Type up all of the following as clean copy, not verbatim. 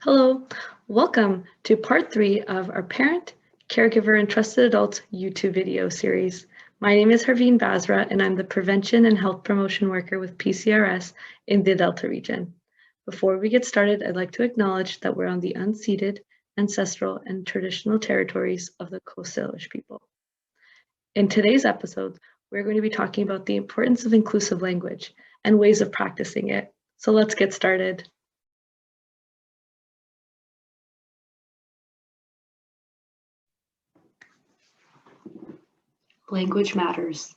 Hello, welcome to part 3 of our Parent, Caregiver, and Trusted Adult YouTube video series. My name is Harveen Basra, and I'm the Prevention and Health Promotion Worker with PCRS in the Delta region. Before we get started, I'd like to acknowledge that we're on the unceded, ancestral, and traditional territories of the Coast Salish people. In today's episode, we're going to be talking about the importance of inclusive language and ways of practicing it. So let's get started. Language matters.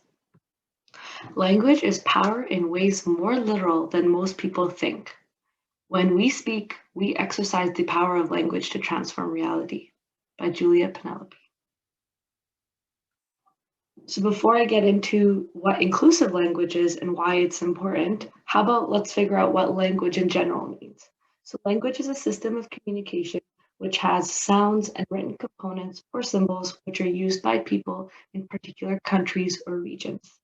Language is power in ways more literal than most people think. When we speak, we exercise the power of language to transform reality. By Julia Penelope. So before I get into what inclusive language is and why it's important, how about let's figure out what language in general means. So language is a system of communication which has sounds and written components or symbols which are used by people in particular countries or regions.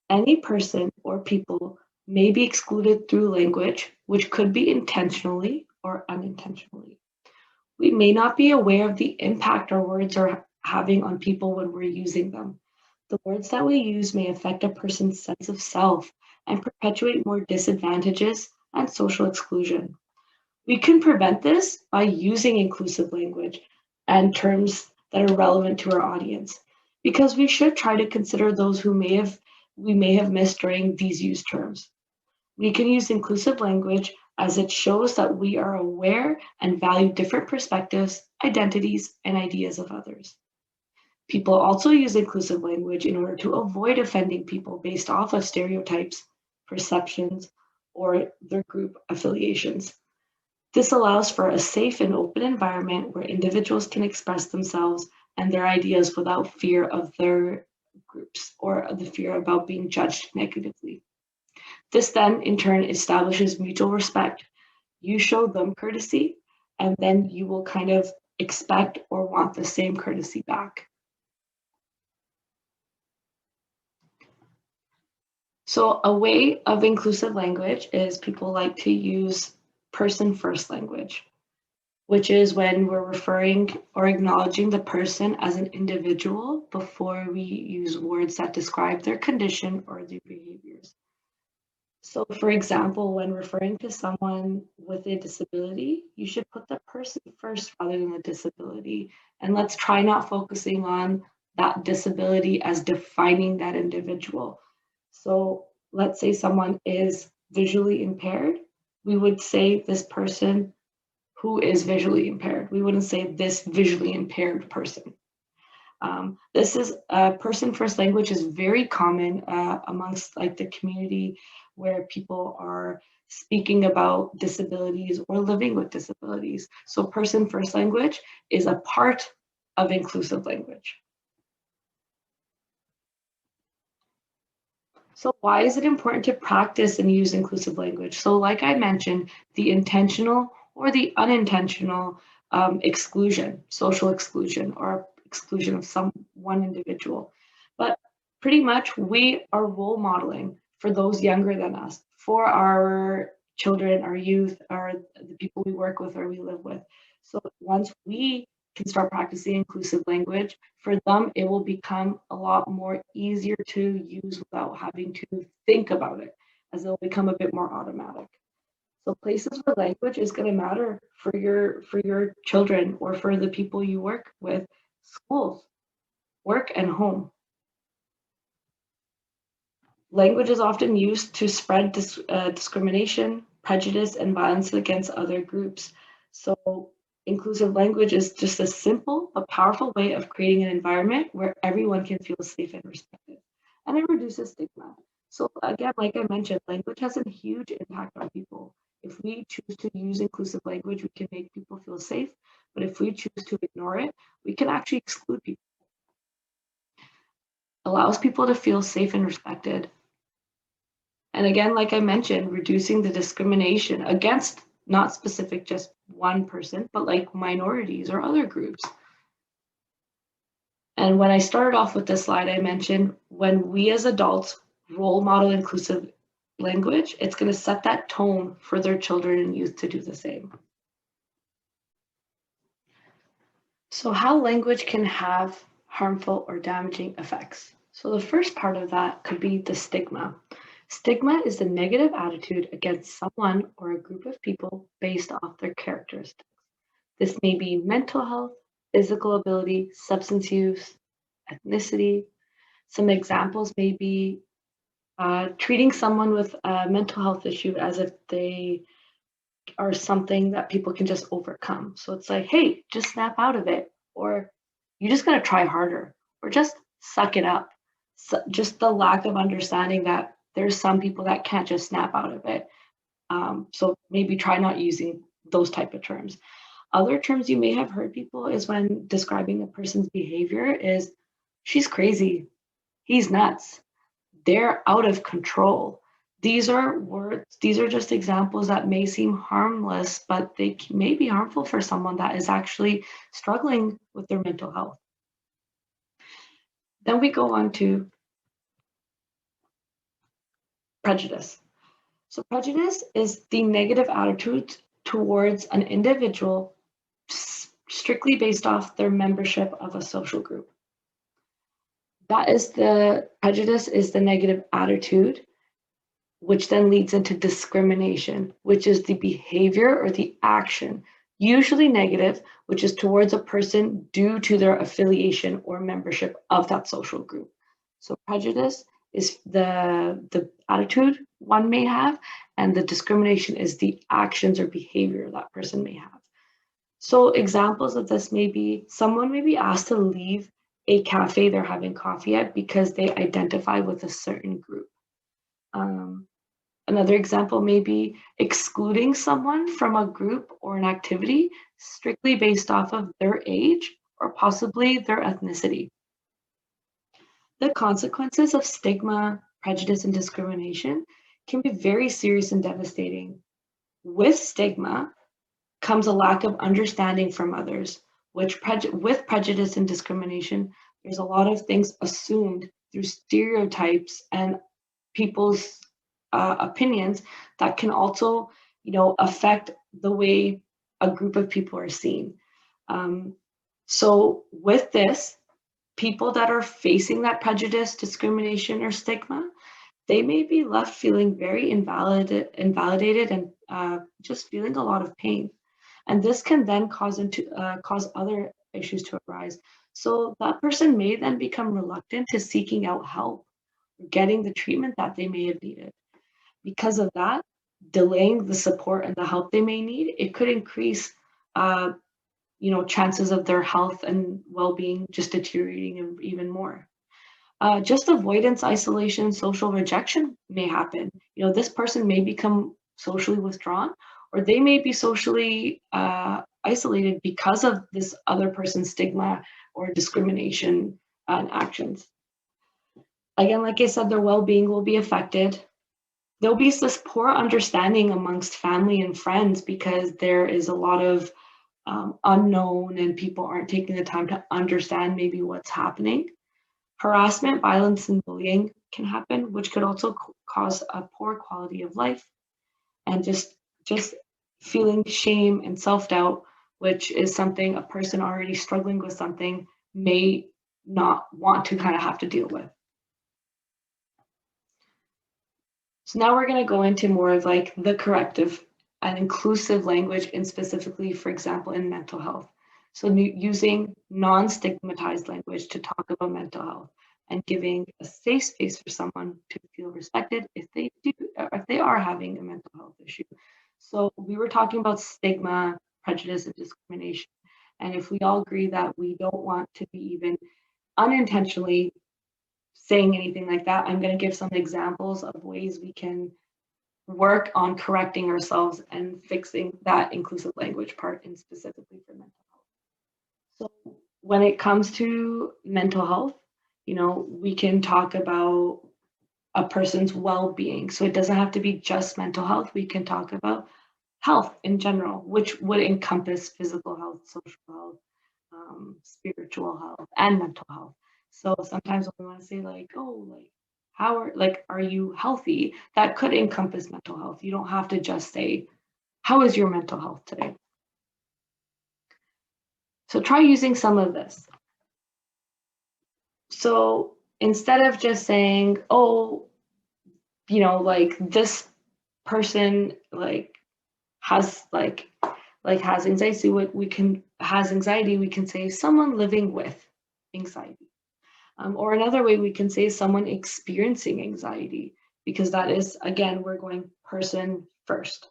Any person or people may be excluded through language, which could be intentionally or unintentionally. We may not be aware of the impact our words are having on people when we're using them. The words that we use may affect a person's sense of self and perpetuate more disadvantages and social exclusion. We can prevent this by using inclusive language and terms that are relevant to our audience, because we should try to consider those who we may have missed during these used terms. We can use inclusive language as it shows that we are aware and value different perspectives, identities, and ideas of others. People also use inclusive language in order to avoid offending people based off of stereotypes, perceptions, or their group affiliations. This allows for a safe and open environment where individuals can express themselves and their ideas without fear of their groups or the fear about being judged negatively. This then, in turn, establishes mutual respect. You show them courtesy, and then you will kind of expect or want the same courtesy back. So a way of inclusive language is people like to use person-first language, which is when we're referring or acknowledging the person as an individual before we use words that describe their condition or their behaviors. So for example, when referring to someone with a disability, you should put the person first rather than the disability. And let's try not focusing on that disability as defining that individual. So let's say someone is visually impaired, we would say this person who is visually impaired. We wouldn't say this visually impaired person. This is person-first language is very common amongst like the community where people are speaking about disabilities or living with disabilities. So person-first language is a part of inclusive language. So why is it important to practice and use inclusive language? So like I mentioned, the intentional or the unintentional exclusion, social exclusion or exclusion of one individual. But pretty much we are role modeling for those younger than us, for our children, our youth, or the people we work with or we live with. So once we can start practicing inclusive language, for them, it will become a lot more easier to use without having to think about it, as it'll become a bit more automatic. So places where language is going to matter for your children or for the people you work with, schools, work, and home. Language is often used to spread discrimination, prejudice, and violence against other groups. So inclusive language is just a simple but powerful way of creating an environment where everyone can feel safe and respected. And it reduces stigma. So again, like I mentioned, language has a huge impact on people. If we choose to use inclusive language, we can make people feel safe. But if we choose to ignore it, we can actually exclude people. Allows people to feel safe and respected. And again, like I mentioned, reducing the discrimination against not specific just one person, but like minorities or other groups. And when I started off with this slide, I mentioned when we as adults role model inclusive language, it's going to set that tone for their children and youth to do the same. So, how language can have harmful or damaging effects. So, the first part of that could be the stigma. Stigma is the negative attitude against someone or a group of people based off their characteristics. This may be mental health, physical ability, substance use, ethnicity. Some examples may be treating someone with a mental health issue as if they are something that people can just overcome. So it's like, hey, just snap out of it, or you just gotta try harder, or just suck it up. So just the lack of understanding that there's some people that can't just snap out of it. So maybe try not using those type of terms. Other terms you may have heard people is when describing a person's behavior is she's crazy, he's nuts, they're out of control. These are words, these are just examples that may seem harmless, but they may be harmful for someone that is actually struggling with their mental health. Then we go on to prejudice. So, prejudice is the negative attitude towards an individual strictly based off their membership of a social group. That is the prejudice, is the negative attitude, which then leads into discrimination, which is the behavior or the action, usually negative, which is towards a person due to their affiliation or membership of that social group. So prejudice is the attitude one may have, and the discrimination is the actions or behavior that person may have. So examples of this may be someone may be asked to leave a cafe they're having coffee at because they identify with a certain group. Um, Another example may be excluding someone from a group or an activity strictly based off of their age or possibly their ethnicity. The consequences of stigma, prejudice, and discrimination can be very serious and devastating. With stigma comes a lack of understanding from others, which with prejudice and discrimination, there's a lot of things assumed through stereotypes and people's opinions that can also, affect the way a group of people are seen. Um, so with this, people that are facing that prejudice, discrimination, or stigma, they may be left feeling very invalidated and just feeling a lot of pain. And this can then cause other issues to arise. So that person may then become reluctant to seeking out help, getting the treatment that they may have needed. Because of that, delaying the support and the help they may need, it could increase, uh, chances of their health and well-being just deteriorating even more. Just avoidance, isolation, social rejection may happen. This person may become socially withdrawn, or they may be socially isolated because of this other person's stigma or discrimination and actions. Again, like I said, their well-being will be affected. There'll be this poor understanding amongst family and friends because there is a lot of unknown and people aren't taking the time to understand maybe what's happening. Harassment, violence, and bullying can happen, which could also cause a poor quality of life and just feeling shame and self-doubt, which is something a person already struggling with something may not want to kind of have to deal with. So now we're going to go into more of like the corrective and inclusive language, and specifically, for example, in mental health. So using non-stigmatized language to talk about mental health and giving a safe space for someone to feel respected if they do, or if they are having a mental health issue. So we were talking about stigma, prejudice, and discrimination. And if we all agree that we don't want to be even unintentionally saying anything like that, I'm going to give some examples of ways we can work on correcting ourselves and fixing that inclusive language part, and specifically for mental health. So when it comes to mental health, we can talk about a person's well-being. So it doesn't have to be just mental health. We can talk about health in general, which would encompass physical health, social health, spiritual health, and mental health. So sometimes when we want to say like, oh, like are you healthy? That could encompass mental health. You don't have to just say, how is your mental health today? So try using some of this. So instead of just saying, oh, like this person has has anxiety, we can say someone living with anxiety. Or another way we can say someone experiencing anxiety, because that is, again, we're going person first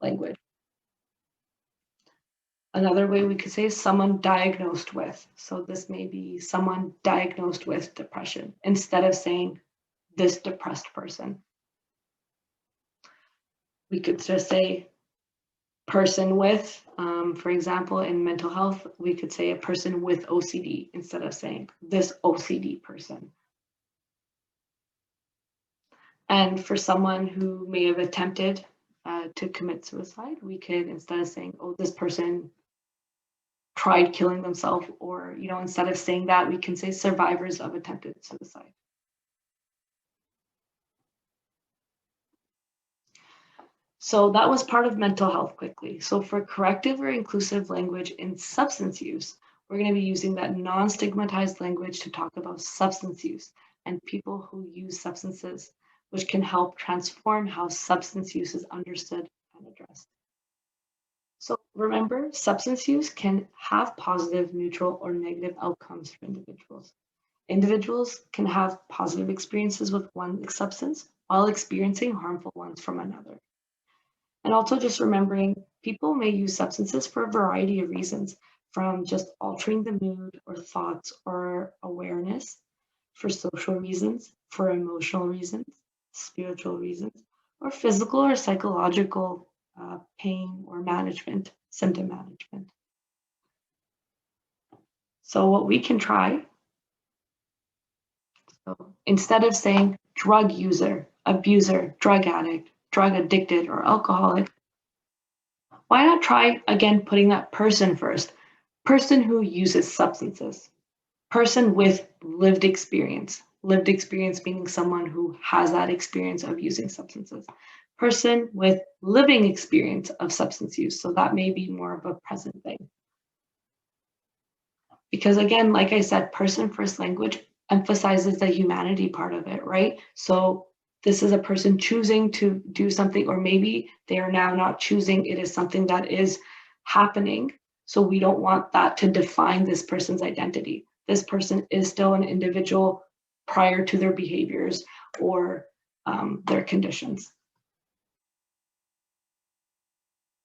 language. Another way we could say is someone diagnosed with. So this may be someone diagnosed with depression instead of saying this depressed person. We could just say person with, for example, in mental health, we could say a person with OCD instead of saying this OCD person. And for someone who may have attempted to commit suicide, we could, instead of saying, oh, this person tried killing themselves, or, instead of saying that, we can say survivors of attempted suicide. So that was part of mental health quickly. So for corrective or inclusive language in substance use, we're going to be using that non-stigmatized language to talk about substance use and people who use substances, which can help transform how substance use is understood and addressed. So remember, substance use can have positive, neutral, or negative outcomes for individuals. Individuals can have positive experiences with one substance while experiencing harmful ones from another. And also just remembering people may use substances for a variety of reasons, from just altering the mood or thoughts or awareness, for social reasons, for emotional reasons, spiritual reasons, or physical or psychological pain or management, symptom management. So what we can try, so instead of saying drug user, abuser, drug addict, drug addicted, or alcoholic, why not try again putting that person first? Person who uses substances, person with lived experience meaning someone who has that experience of using substances, person with living experience of substance use. So that may be more of a present thing. Because again, like I said, person first language emphasizes the humanity part of it, right? So this is a person choosing to do something, or maybe they are now not choosing, it is something that is happening. So we don't want that to define this person's identity. This person is still an individual prior to their behaviors or their conditions.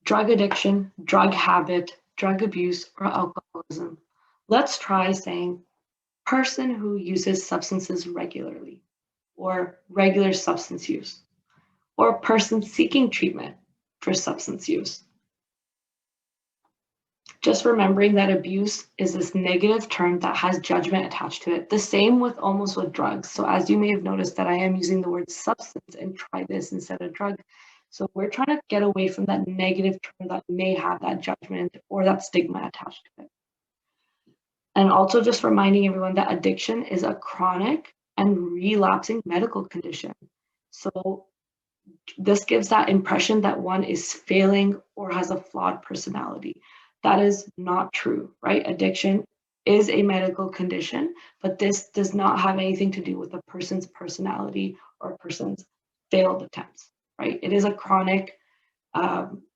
Drug addiction, drug habit, drug abuse, or alcoholism. Let's try saying person who uses substances regularly, or regular substance use, or person seeking treatment for substance use. Just remembering that abuse is this negative term that has judgment attached to it. The same with almost with drugs. So as you may have noticed that I am using the word substance and try this instead of drug. So we're trying to get away from that negative term that may have that judgment or that stigma attached to it. And also just reminding everyone that addiction is a chronic and relapsing medical condition. So this gives that impression that one is failing or has a flawed personality. That is not true, right? Addiction is a medical condition, but this does not have anything to do with a person's personality or a person's failed attempts, right? It is a chronic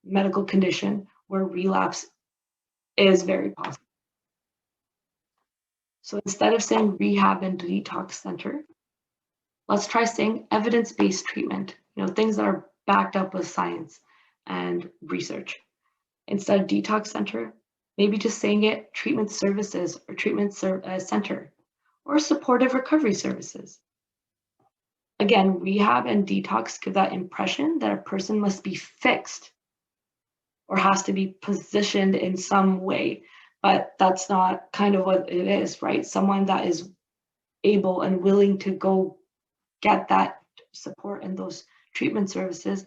medical condition where relapse is very possible. So instead of saying rehab and detox center, let's try saying evidence-based treatment, things that are backed up with science and research. Instead of detox center, maybe just saying it treatment services or treatment center or supportive recovery services. Again, rehab and detox give that impression that a person must be fixed or has to be positioned in some way, but that's not kind of what it is, right? Someone that is able and willing to go get that support and those treatment services,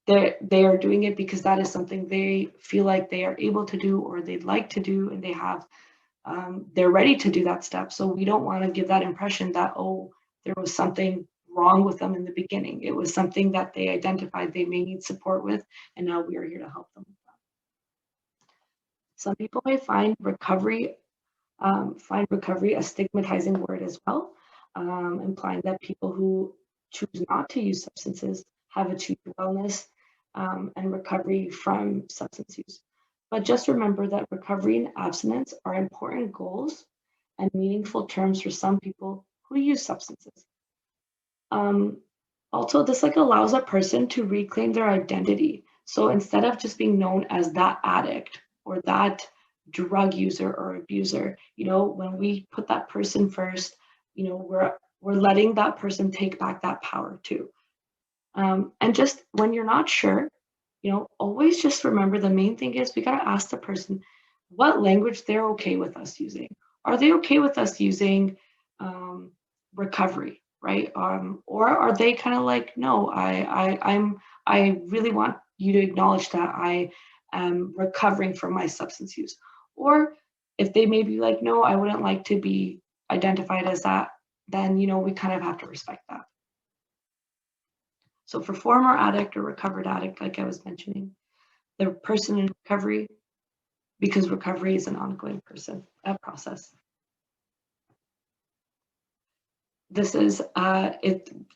they are doing it because that is something they feel like they are able to do or they'd like to do, and they're ready to do that step. So we don't want to give that impression that, oh, there was something wrong with them in the beginning. It was something that they identified they may need support with, and now we are here to help them with that. Some people may find recovery a stigmatizing word as well, implying that people who choose not to use substances have achieved wellness and recovery from substance use. But just remember that recovery and abstinence are important goals and meaningful terms for some people who use substances. Um, Also, this like allows a person to reclaim their identity. So instead of just being known as that addict or that drug user or abuser, when we put that person first, we're letting that person take back that power too. And just when you're not sure, always just remember the main thing is we got to ask the person what language they're okay with us using. Are they okay with us using recovery, right? Or are they kind of like, no, I really want you to acknowledge that I am recovering from my substance use. Or if they may be like, no, I wouldn't like to be identified as that, then we kind of have to respect that. So for former addict or recovered addict, like I was mentioning, the person in recovery, because recovery is an ongoing process. This is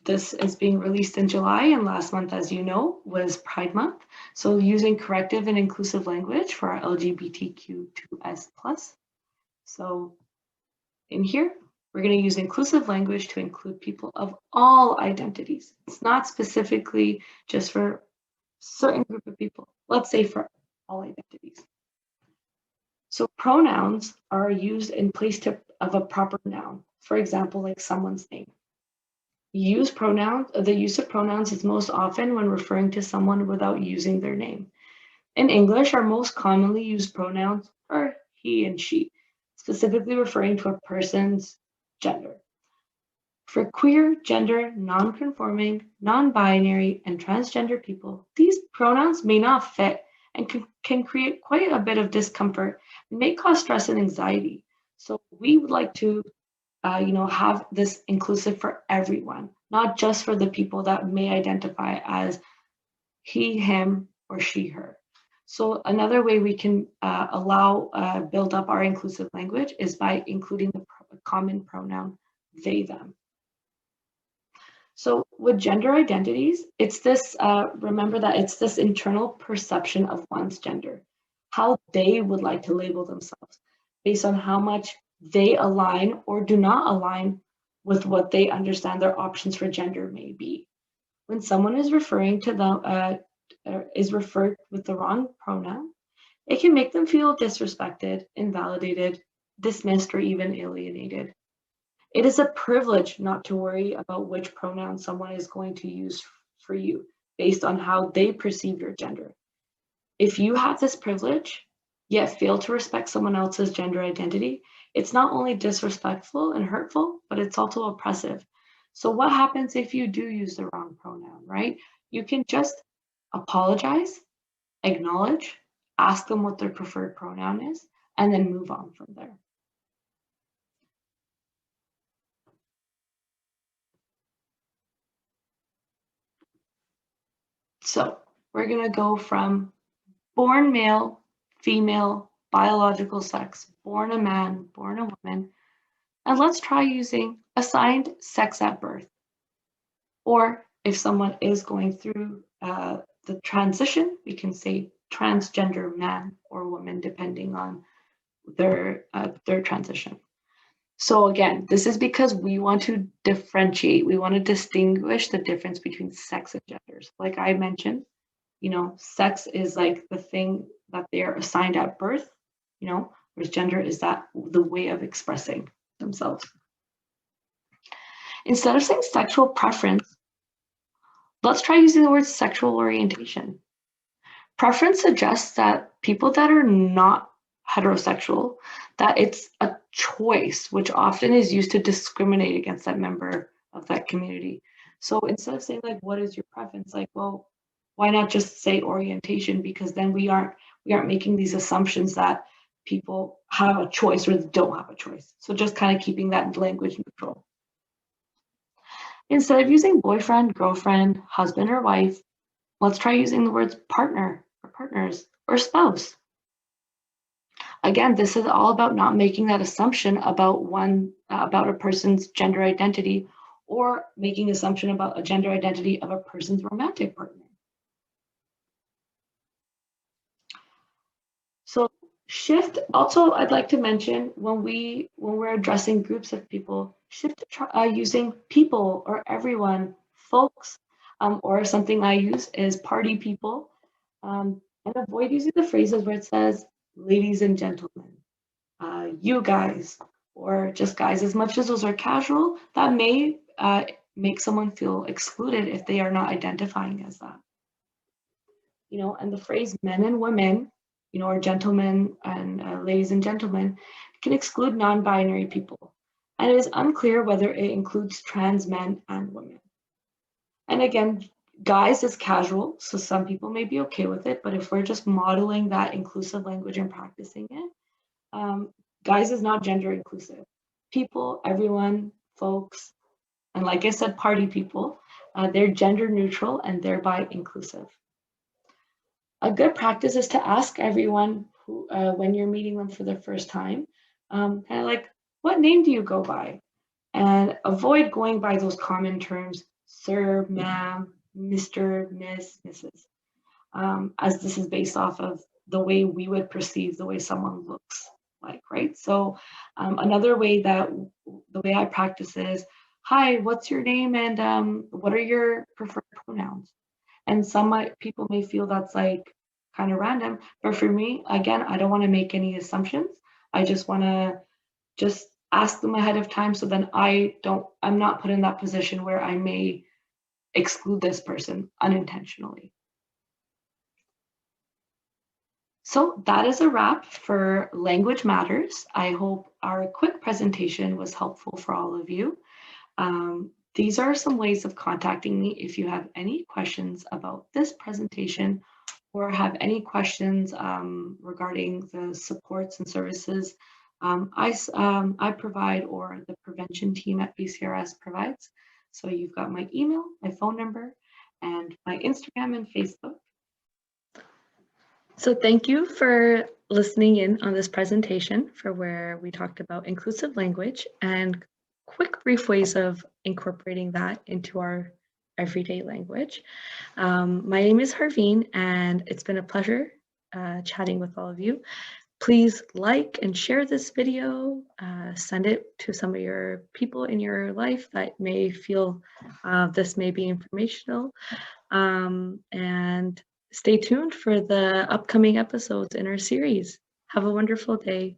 This is being released in July, and last month, as you know, was Pride Month. So using corrective and inclusive language for our LGBTQ2S+. So in here, we're going to use inclusive language to include people of all identities. It's not specifically just for certain group of people. Let's say for all identities. So pronouns are used in place of a proper noun. For example, like someone's name. The use of pronouns is most often when referring to someone without using their name. In English, our most commonly used pronouns are he and she, specifically referring to a person's gender. For queer, gender, non-conforming, non-binary, and transgender people, these pronouns may not fit and can create quite a bit of discomfort and may cause stress and anxiety. So we would like to have this inclusive for everyone, not just for the people that may identify as he, him, or she, her. So another way we can build up our inclusive language is by including the common pronoun they, them. So with gender identities, remember that it's this internal perception of one's gender, how they would like to label themselves based on how much they align or do not align with what they understand their options for gender may be. When someone is referred with the wrong pronoun, it can make them feel disrespected, invalidated, dismissed, or even alienated. It is a privilege not to worry about which pronoun someone is going to use for you based on how they perceive your gender. If you have this privilege, yet fail to respect someone else's gender identity, it's not only disrespectful and hurtful, but it's also oppressive. So what happens if you do use the wrong pronoun, right? You can just apologize, acknowledge, ask them what their preferred pronoun is, and then move on from there. So we're going to go from born male, female, biological sex, born a man, born a woman, and let's try using assigned sex at birth. Or if someone is going through the transition, we can say transgender man or woman, depending on their transition. So again, this is because we want to differentiate. We want to distinguish the difference between sex and genders. Like I mentioned, sex is like the thing that they are assigned at birth, whereas gender is that the way of expressing themselves. Instead of saying sexual preference, let's try using the word sexual orientation. Preference suggests that people that are not heterosexual, that it's a choice, which often is used to discriminate against that member of that community. So instead of saying like, what is your preference? Like, well, why not just say orientation? Because then we aren't making these assumptions that people have a choice or don't have a choice. So just kind of keeping that language neutral. Instead of using boyfriend, girlfriend, husband, or wife, let's try using the words partner or partners or spouse. Again, this is all about not making that assumption about about a person's gender identity, or making assumption about a gender identity of a person's romantic partner. So shift also, I'd like to mention, when we're addressing groups of people, shift to using people or everyone, folks, or something I use is party people, and avoid using the phrases where it says ladies and gentlemen, you guys, or just guys. As much as those are casual, that may make someone feel excluded if they are not identifying as that. And the phrase men and women, or gentlemen and ladies and gentlemen, can exclude non-binary people. And it is unclear whether it includes trans men and women. And again, guys is casual, so some people may be okay with it, but if we're just modeling that inclusive language and practicing it, guys is not gender inclusive. People, everyone, folks, and like I said, party people, they're gender neutral and thereby inclusive. A good practice is to ask everyone who, when you're meeting them for the first time, kind of like, what name do you go by? And avoid going by those common terms, sir, ma'am, Mr., Miss, Mrs., as this is based off of the way we would perceive the way someone looks like, right? So another way the way I practice is, hi, what's your name and what are your preferred pronouns? And people may feel that's like kind of random, but for me, again, I don't want to make any assumptions. I just want to just ask them ahead of time, so then I'm not put in that position where I may exclude this person unintentionally. So that is a wrap for Language Matters. I hope our quick presentation was helpful for all of you. These are some ways of contacting me if you have any questions about this presentation, or have any questions regarding the supports and services I provide, or the prevention team at BCRS provides. So you've got my email, my phone number, and my Instagram and Facebook. So thank you for listening in on this presentation for where we talked about inclusive language and quick brief ways of incorporating that into our everyday language. My name is Harveen, and it's been a pleasure chatting with all of you. Please like and share this video, send it to some of your people in your life that may feel this may be informational, and stay tuned for the upcoming episodes in our series. Have a wonderful day.